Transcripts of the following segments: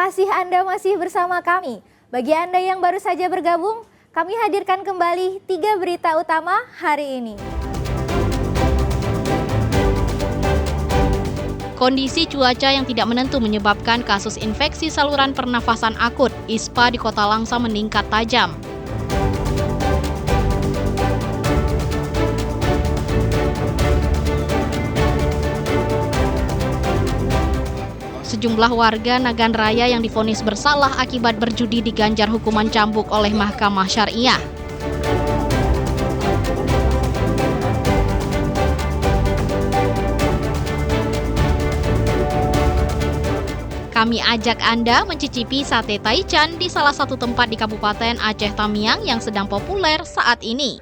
kasih Anda masih bersama kami. Bagi Anda yang baru saja bergabung, kami hadirkan kembali 3 berita utama hari ini. Kondisi cuaca yang tidak menentu menyebabkan kasus infeksi saluran pernafasan akut (ISPA) di Kota Langsa meningkat tajam. Sejumlah warga Nagan Raya yang divonis bersalah akibat berjudi diganjar hukuman cambuk oleh Mahkamah Syariah. Kami ajak Anda mencicipi sate taichan di salah satu tempat di Kabupaten Aceh Tamiang yang sedang populer saat ini.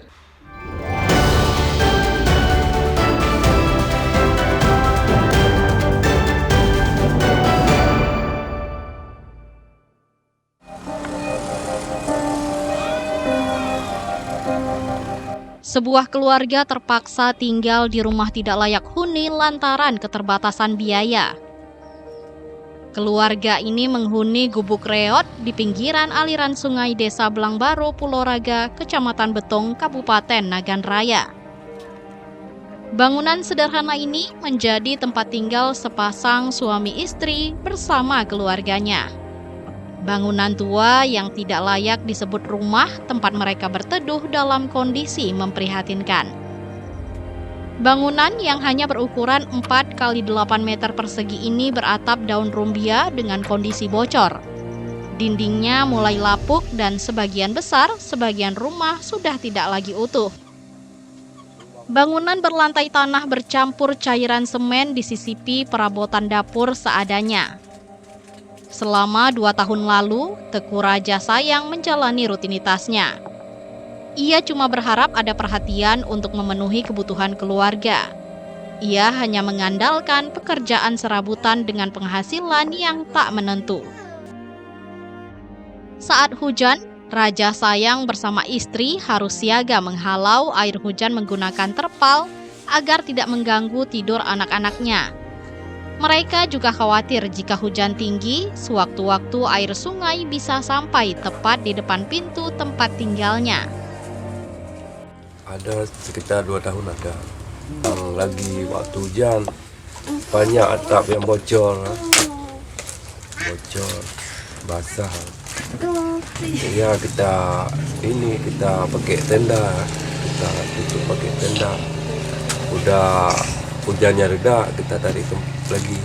Sebuah keluarga terpaksa tinggal di rumah tidak layak huni lantaran keterbatasan biaya. Keluarga ini menghuni gubuk reot di pinggiran aliran sungai Desa Belangbaro, Pulau Raga, Kecamatan Betong, Kabupaten Nagan Raya. Bangunan sederhana ini menjadi tempat tinggal sepasang suami istri bersama keluarganya. Bangunan tua yang tidak layak disebut rumah tempat mereka berteduh dalam kondisi memprihatinkan. Bangunan yang hanya berukuran 4 x 8 meter persegi ini beratap daun rumbia dengan kondisi bocor. Dindingnya mulai lapuk dan sebagian rumah sudah tidak lagi utuh. Bangunan berlantai tanah bercampur cairan semen disisipi perabotan dapur seadanya. Selama 2 tahun lalu, Teku Raja Sayang menjalani rutinitasnya. Ia cuma berharap ada perhatian untuk memenuhi kebutuhan keluarga. Ia hanya mengandalkan pekerjaan serabutan dengan penghasilan yang tak menentu. Saat hujan, Raja Sayang bersama istri harus siaga menghalau air hujan menggunakan terpal agar tidak mengganggu tidur anak-anaknya. Mereka juga khawatir jika hujan tinggi, sewaktu-waktu air sungai bisa sampai tepat di depan pintu tempat tinggalnya. Ada sekitar 2 tahun ada. Lagi waktu hujan banyak atap yang bocor, basah. Ya kita pakai tenda, kita tutup pakai tenda. Udah hujannya reda, kita tarik lagi.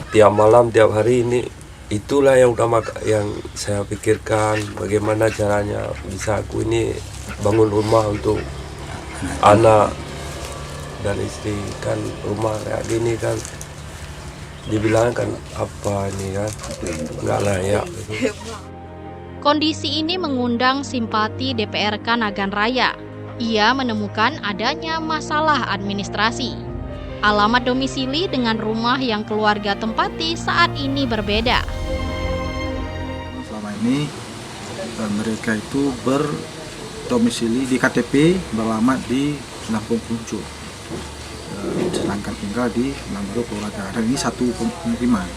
Tiap malam, tiap hari ini itulah yang saya pikirkan, bagaimana caranya bisa aku ini bangun rumah untuk anak dan istri. Kan rumah kayak gini kan dibilang kan apa ini kan nggak layak. Kondisi ini mengundang simpati DPRK Nagan Raya. Ia menemukan adanya masalah administrasi. Alamat domisili dengan rumah yang keluarga tempati saat ini berbeda. Selama ini mereka itu berdomisili di KTP beralamat di Lampung Puncuk, sedangkan tinggal di Belangbaro, Pulau Raga. Dan ini satu pemukiman.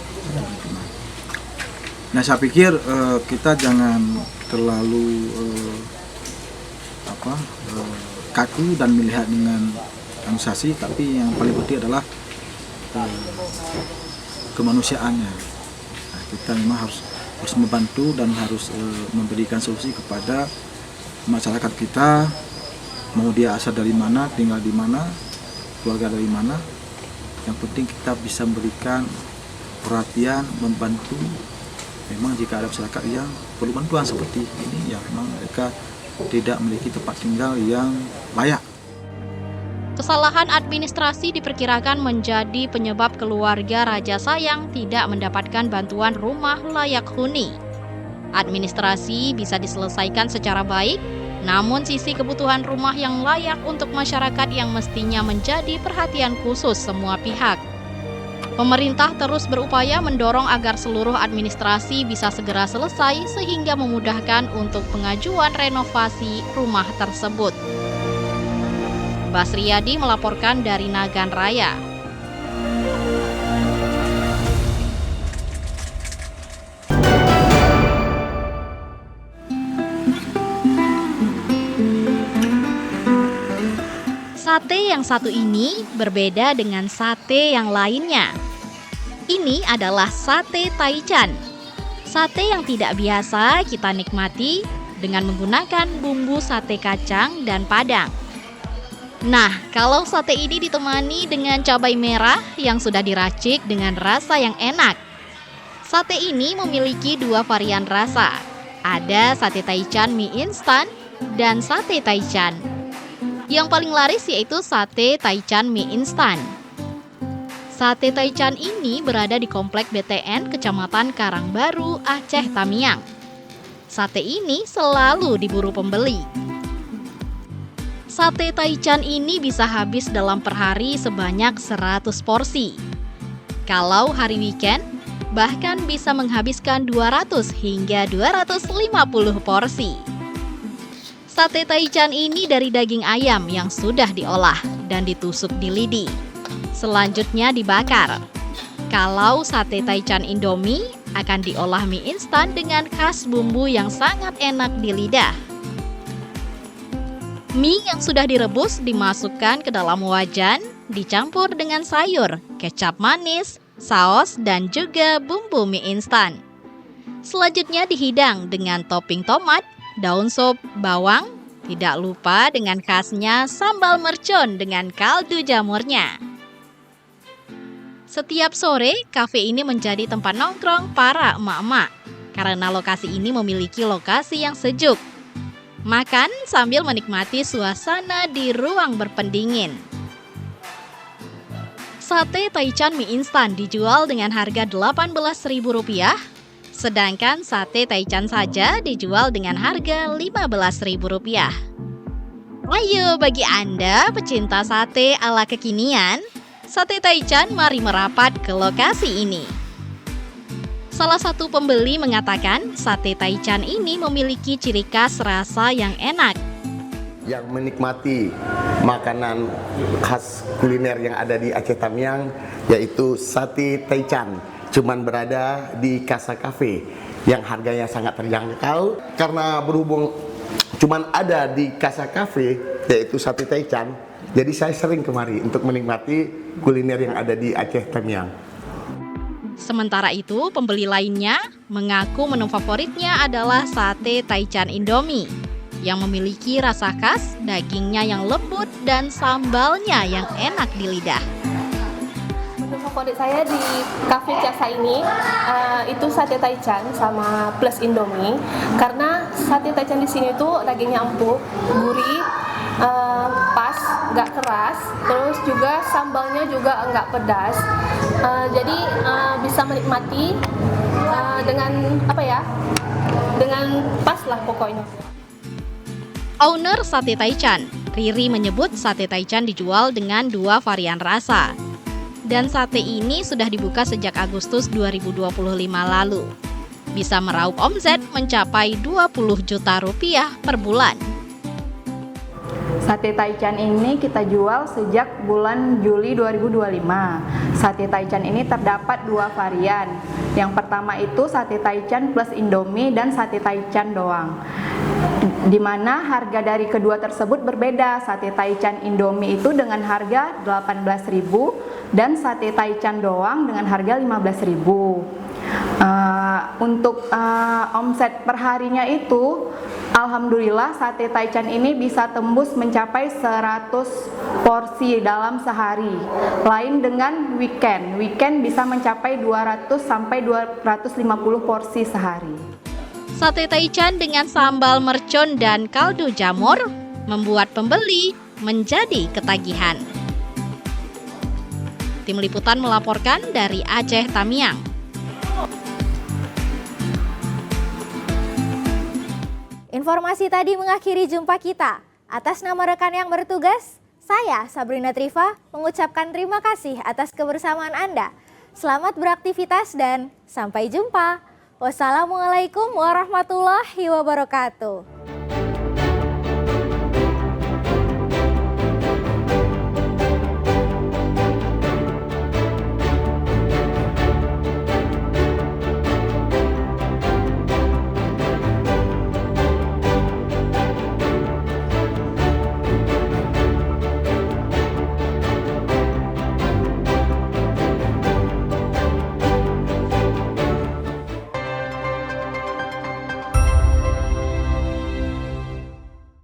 Nah, saya pikir kita jangan terlalu kaku dan melihat dengan administrasi, tapi yang paling penting adalah kemanusiaannya. Nah, kita memang harus membantu dan harus memberikan solusi kepada masyarakat kita, mau dia asal dari mana, tinggal di mana, keluarga dari mana. Yang penting kita bisa memberikan perhatian, membantu. Memang jika ada masyarakat yang perlu bantuan seperti ini, yang memang mereka tidak memiliki tempat tinggal yang layak. Kesalahan administrasi diperkirakan menjadi penyebab keluarga Raja Sayang tidak mendapatkan bantuan rumah layak huni. Administrasi bisa diselesaikan secara baik, namun sisi kebutuhan rumah yang layak untuk masyarakat yang mestinya menjadi perhatian khusus semua pihak. Pemerintah terus berupaya mendorong agar seluruh administrasi bisa segera selesai sehingga memudahkan untuk pengajuan renovasi rumah tersebut. Basriyadi melaporkan dari Nagan Raya. Sate yang satu ini berbeda dengan sate yang lainnya. Ini adalah sate Taichan. Sate yang tidak biasa kita nikmati dengan menggunakan bumbu sate kacang dan padang. Nah, kalau sate ini ditemani dengan cabai merah yang sudah diracik dengan rasa yang enak. Sate ini memiliki 2 varian rasa. Ada sate Taichan mie instan dan sate Taichan. Yang paling laris yaitu sate Taichan mie instan. Sate Taichan ini berada di Komplek BTN Kecamatan Karangbaru, Aceh Tamiang. Sate ini selalu diburu pembeli. Sate Taichan ini bisa habis dalam per hari sebanyak 100 porsi. Kalau hari weekend, bahkan bisa menghabiskan 200 hingga 250 porsi. Sate Taichan ini dari daging ayam yang sudah diolah dan ditusuk di lidi. Selanjutnya dibakar. Kalau sate Taichan Indomie akan diolah mie instan dengan khas bumbu yang sangat enak di lidah. Mie yang sudah direbus dimasukkan ke dalam wajan, dicampur dengan sayur, kecap manis, saus, dan juga bumbu mie instan. Selanjutnya dihidang dengan topping tomat, daun sop, bawang, tidak lupa dengan khasnya sambal mercon dengan kaldu jamurnya. Setiap sore, kafe ini menjadi tempat nongkrong para emak-emak karena lokasi ini memiliki lokasi yang sejuk. Makan sambil menikmati suasana di ruang berpendingin. Sate Taichan mie instan dijual dengan harga Rp18.000, sedangkan sate Taichan saja dijual dengan harga Rp15.000. Ayo bagi Anda pecinta sate ala kekinian, Sate Taichan mari merapat ke lokasi ini. Salah satu pembeli mengatakan sate Taichan ini memiliki ciri khas rasa yang enak. Yang menikmati makanan khas kuliner yang ada di Aceh Tamiang yaitu sate Taichan, cuman berada di Casa Cafe yang harganya sangat terjangkau. Karena berhubung cuman ada di Casa Cafe yaitu sate Taichan, jadi saya sering kemari untuk menikmati kuliner yang ada di Aceh Tamiang. Sementara itu, pembeli lainnya mengaku menu favoritnya adalah sate Taichan Indomie yang memiliki rasa khas, dagingnya yang lembut, dan sambalnya yang enak di lidah. Menu favorit saya di Cafe Casa ini itu sate Taichan sama plus Indomie, karena sate Taichan di sini tuh dagingnya empuk, gurih, pas, nggak keras, terus juga sambalnya juga nggak pedas, jadi bisa menikmati dengan dengan pas lah pokoknya. Owner Sate Taichan, Riri, menyebut sate Taichan dijual dengan 2 varian rasa. Dan sate ini sudah dibuka sejak Agustus 2025 lalu. Bisa meraup omset mencapai Rp20 juta per bulan. Sate Taichan ini kita jual sejak bulan Juli 2025. Sate Taichan ini terdapat 2 varian. Yang pertama itu sate Taichan plus Indomie dan sate Taichan doang. Di mana harga dari kedua tersebut berbeda. Sate Taichan Indomie itu dengan harga Rp18.000 dan sate Taichan doang dengan harga Rp15.000. Untuk omset perharinya itu, alhamdulillah sate Taichan ini bisa tembus mencapai 100 porsi dalam sehari. Lain dengan weekend bisa mencapai 200 sampai 250 porsi sehari. Sate Taichan dengan sambal mercon dan kaldu jamur membuat pembeli menjadi ketagihan. Tim Liputan melaporkan dari Aceh Tamiang. Informasi tadi mengakhiri jumpa kita. Atas nama rekan yang bertugas, saya Sabrina Triva mengucapkan terima kasih atas kebersamaan Anda. Selamat beraktivitas dan sampai jumpa. Wassalamualaikum warahmatullahi wabarakatuh.